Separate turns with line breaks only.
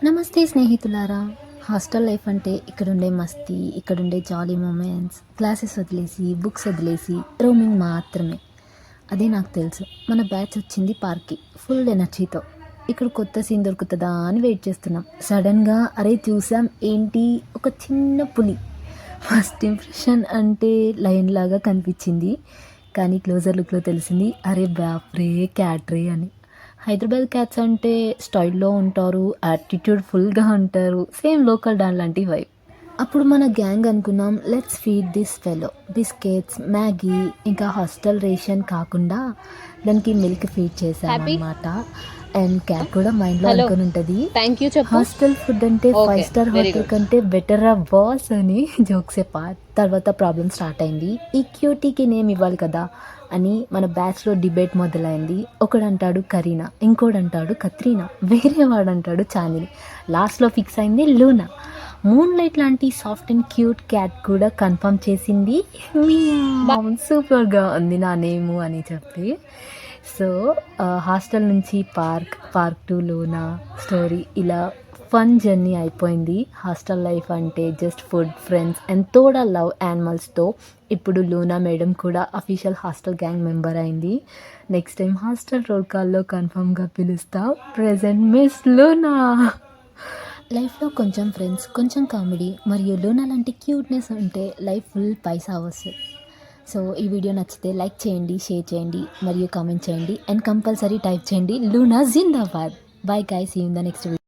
నమస్తే స్నేహితులారా. Hostel life అంటే ఇక్కడుండే మస్తీ, ఇక్కడుండే జాలీ మూమెంట్స్, క్లాసెస్ వదిలేసి, బుక్స్ వదిలేసి, రోమింగ్ మాత్రమే. అదే నాకు తెలుసు. మన బ్యాచ్ వచ్చింది పార్క్కి ఫుల్ ఎనర్జీతో. ఇక్కడ కొత్త సీన్ దొరుకుతుందా అని వెయిట్ చేస్తున్నాం. సడన్గా అరే చూసాం ఏంటి, ఒక చిన్న పులి. ఫస్ట్ ఇంప్రెషన్ అంటే లయన్ లాగా కనిపించింది, కానీ క్లోజర్ లుక్లో తెలిసింది అరే బాప్రే క్యాట్రే అని. హైదరాబాద్ క్యాట్స్ అంటే స్టైల్లో ఉంటారు, యాటిట్యూడ్ ఫుల్గా ఉంటారు, సేమ్ లోకల్ డాన్ లాంటి వైబ్. అప్పుడు మన గ్యాంగ్ అనుకున్నాం let's feed this fellow. Biscuits, Maggi, ఇంకా హాస్టల్ రేషన్ కాకుండా దానికి మిల్క్ ఫీడ్ చేసామన్నమాట. అండ్ క్యాట్ కూడా మైండ్లో అనుకుని ఉంటుంది హాస్టల్ ఫుడ్ అంటే 5 స్టార్ హోటల్ కంటే బెటర్ ఆ బాస్ అని. జోక్సే పార్ట్. తర్వాత ప్రాబ్లమ్ స్టార్ట్ అయింది. ఈ క్యూటీకి నేమ్ ఇవ్వాలి కదా అని మన బ్యాచ్లో డిబేట్ మొదలైంది. ఒకడంటాడు కరీనా, ఇంకోడంటాడు కత్రీనా, వేరే వాడంటాడు చాందిని. లాస్ట్లో ఫిక్స్ అయింది లూనా. మూన్ లైట్ లాంటి సాఫ్ట్ అండ్ క్యూట్ క్యాట్ కూడా కన్ఫర్మ్ చేసింది సూపర్గా ఉంది నా నేము అని చెప్పి. సో హాస్టల్ నుంచి పార్క్ టు లూనా స్టోరీ, ఇలా ఫన్ జర్నీ అయిపోయింది. హాస్టల్ లైఫ్ అంటే జస్ట్ ఫుడ్, ఫ్రెండ్స్ అండ్ తోడా లవ్ యానిమల్స్తో. ఇప్పుడు లూనా మేడం కూడా అఫీషియల్ హాస్టల్ గ్యాంగ్ మెంబర్ అయింది. నెక్స్ట్ టైం హాస్టల్ రోల్ కాల్లో కన్ఫర్మ్గా పిలుస్తా. Present miss Luna. లైఫ్లో కొంచెం ఫ్రెండ్స్, కొంచెం కామెడీ మరియు లూనా లాంటి క్యూట్నెస్ ఉంటే లైఫ్ ఫుల్ పైసా వస్తుంది. సో ఈ వీడియో నచ్చితే లైక్ చేయండి, షేర్ చేయండి మరియు కామెంట్ చేయండి అండ్ కంపల్సరీ టైప్ చేయండి లూనా జిందాబాద్. Bye guys, see you in the next video.